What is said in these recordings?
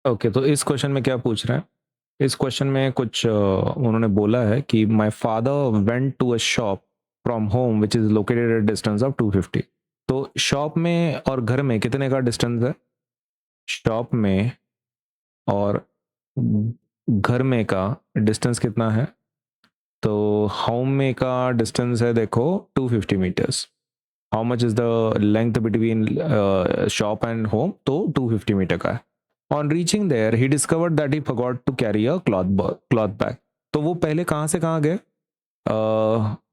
Okay, तो इस question में क्या पूछ रहे हैं? इस क्वेश्चन में कुछ उन्होंने बोला है कि my father went to a shop from home which is located at distance of 250। तो शॉप में और घर में कितने का डिस्टेंस है? शॉप में और घर में का डिस्टेंस कितना है? तो होम में का डिस्टेंस है, देखो, 250 meters. How much is the length between shop and home? तो 250 मीटर का है। On reaching there he discovered that he forgot to carry a cloth bag. तो वो पहले कहाँ से कहाँ गए?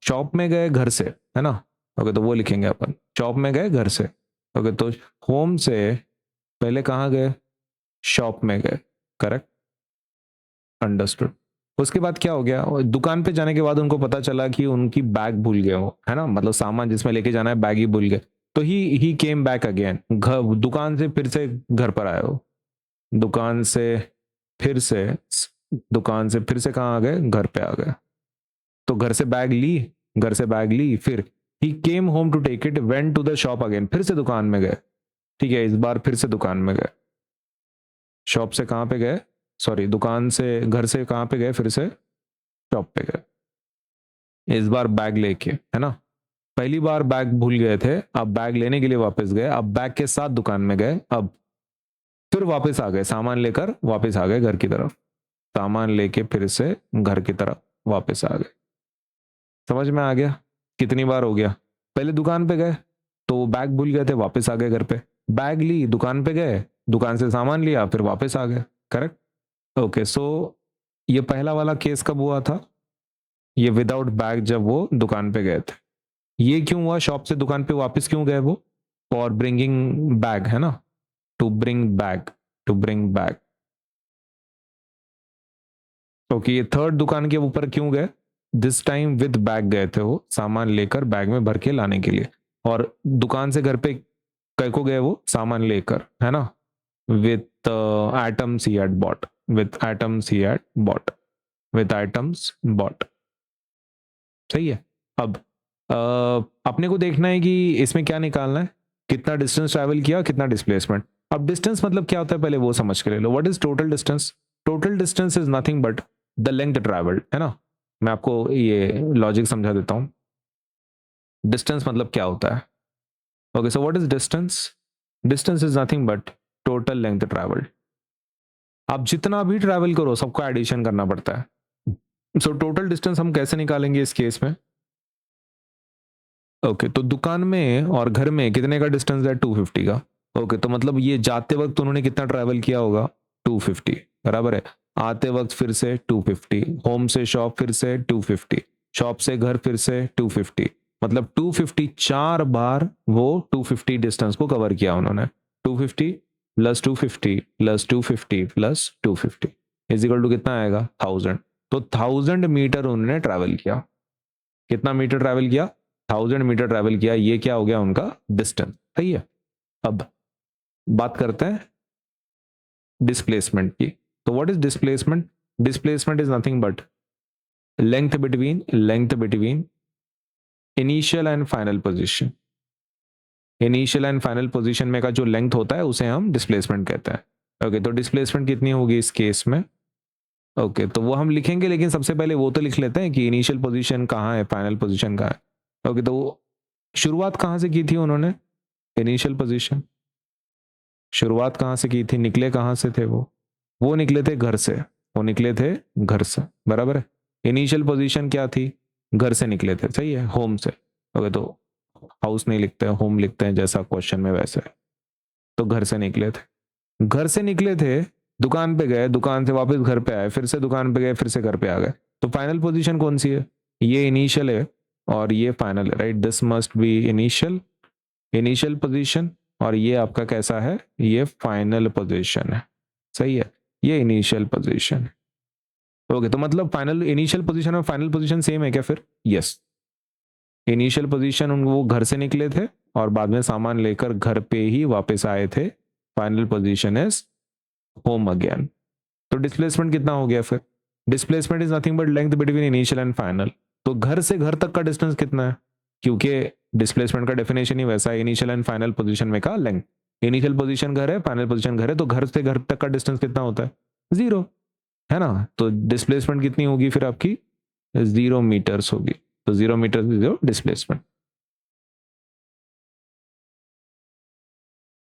शॉप में गए घर से, है ना? ओके, तो वो लिखेंगे अपन, शॉप में गए घर से। ओके, तो होम से पहले कहाँ गए? शॉप में गए। Correct, understood. उसके बाद क्या हो गया? दुकान पे जाने के बाद उनको पता चला कि उनकी बैग भूल गए वो, है ना? मतलब सामान जिसमें लेके जाना है बैग ही भूल गए। तो ही केम बैक अगेन, घर दुकान से फिर से घर पर आए वो। दुकान से फिर से दुकान से फिर से कहाँ आ गए? घर पे आ गए। तो घर से बैग ली, घर से बैग ली, फिर ही came home to take it, went to the shop again, फिर से दुकान में गए। ठीक है, इस बार फिर से दुकान में गए। शॉप से कहाँ पे गए? सॉरी, दुकान से घर से कहाँ पे गए? फिर से शॉप पे गए। इस बार बैग लेके, है ना? पहली बार बैग भूल गए थे, अब बैग लेने के लिए वापस गए, अब बैग के साथ दुकान में गए, अब फिर वापस आ गए, सामान लेकर वापस आ गए घर की तरफ। सामान लेके फिर से घर की तरफ वापस आ गए। समझ में आ गया? कितनी बार हो गया? पहले दुकान पे गए तो बैग भूल गए थे, वापस आ गए घर पे। बैग ली, दुकान पे गए, दुकान से सामान लिया, फिर वापस आ गए। करेक्ट। ओके, सो ये पहला वाला केस कब हुआ था? ये विदाउट बैग, जब वो दुकान पे गए थे। ये क्यों हुआ? शॉप से दुकान पे वापस क्यों गए वो? फॉर ब्रिंगिंग बैग, है ना? To bring bag, to bring bag. Okay, ये थर्ड दुकान के ऊपर क्यों गए? दिस टाइम विद बैग गए थे वो, सामान लेकर बैग में भर के लाने के लिए। और दुकान से घर पे कई को गए वो? सामान लेकर, है ना? With items he had bought, with items he had bought, with items bought. सही है। अब अपने को देखना है कि इसमें क्या निकालना है, कितना डिस्टेंस ट्रैवल किया, कितना डिस्प्लेसमेंट। अब डिस्टेंस मतलब क्या होता है पहले वो समझ के ले लो। What is total distance? Total distance is nothing but the length travelled, है ना? मैं आपको ये लॉजिक समझा देता हूं। डिस्टेंस मतलब क्या होता है? Okay, so what is distance? Distance is nothing but total length travelled. आप जितना भी ट्रैवल करो सबका एडिशन करना पड़ता है। सो टोटल डिस्टेंस हम कैसे निकालेंगे इस केस में? ओके, तो दुकान में और घर में कितने का डिस्टेंस है? 250 का। ओके, तो मतलब ये जाते वक्त उन्होंने कितना ट्रैवल किया होगा? 250, बराबर है। आते वक्त फिर से 250, होम से शॉप फिर से 250, शॉप से घर फिर से 250, मतलब 250 चार बार वो 250 डिस्टेंस को कवर किया उन्होंने। 250 plus 250 plus 250 plus 250 is equal to कितना आएगा? 1000। तो 1000 मीटर उन्होंने ट्रैवल किया। कितना मीटर ट्रैवल किया? 1000 मीटर ट्रैवल किया। ये क्या हो गया? उनका डिस्टेंस। सही है। अब बात करते हैं डिस्प्लेसमेंट की। तो what is displacement? Displacement is nothing but length between initial and final position. Initial and final position में का जो लेंथ होता है उसे हम डिस्प्लेसमेंट कहते हैं। ओके, तो डिस्प्लेसमेंट कितनी होगी इस केस में? ओके, तो वो हम लिखेंगे, लेकिन सबसे पहले वो तो लिख लेते हैं कि इनिशियल पोजीशन कहाँ है, फाइनल पोजीशन कहाँ है। ओके, तो शुरुआत कहाँ से की थी उन्होंने? Initial position. शुरुआत कहाँ से की थी? निकले कहाँ से थे वो निकले थे घर से। वो निकले थे घर से, बराबर है। इनिशियल पोजीशन क्या थी? घर से निकले थे, सही है, होम से। ओके, तो हाउस नहीं लिखते हैं, होम लिखते हैं, जैसा क्वेश्चन में वैसे। तो घर से निकले थे, घर से निकले थे, दुकान पे गए, दुकान से वापस घर पे आए, फिर से दुकान पे गए, फिर से घर पे आ गए। तो फाइनल पोजीशन कौन सी है? ये इनिशियल है और ये फाइनल है, right? This must be initial, initial position. और ये आपका कैसा है? ये फाइनल पोजीशन है। सही है, ये इनिशियल पोजीशन है। ओके, तो मतलब फाइनल, इनिशियल पोजीशन और फाइनल पोजीशन सेम है क्या फिर? यस। इनिशियल पोजीशन वो घर से निकले थे और बाद में सामान लेकर घर पे ही वापस आए थे। Final position is home again. तो डिस्प्लेसमेंट कितना हो गया फिर? Displacement is nothing but length between initial and final. तो घर से घर तक का डिस्टेंस कितना है? क्योंकि डिस्प्लेसमेंट का डेफिनेशन ही वैसा है, इनिशियल एंड फाइनल पोजीशन में का लेंथ। इनिशियल पोजीशन घर है, फाइनल पोजीशन घर है, तो घर से घर तक का डिस्टेंस कितना होता है? 0, है ना? तो डिस्प्लेसमेंट कितनी होगी फिर आपकी? 0 मीटर्स होगी। तो 0 मीटर 0 डिस्प्लेसमेंट।